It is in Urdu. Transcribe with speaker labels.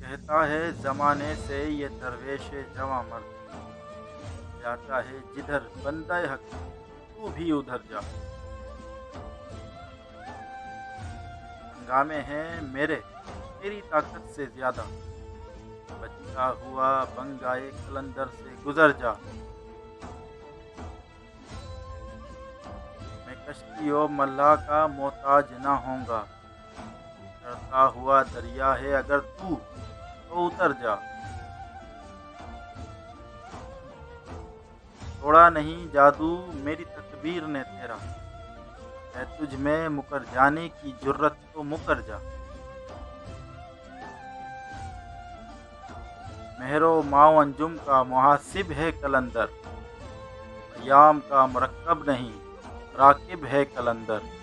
Speaker 1: کہتا ہے زمانے سے یہ درویش جواں مرد جاتا ہے جدھر بندہ حق تو بھی ادھر جا۔ ہنگامے ہیں میرے تیری طاقت سے زیادہ، بچتا ہوا بنگائے قلندر سے گزر جا۔ میں کشتی و ملا کا محتاج نہ ہوں گا، چڑھتا ہوا دریا ہے اگر تو اتر جا۔ توڑا نہیں جادو میری تدبیر نے تیرا، ہے تجھ میں مکر جانے کی جرت تو مکر جا۔ مہر و ماء و انجم کا محاسب ہے قلندر، ایام کا مرکب نہیں راکب ہے قلندر۔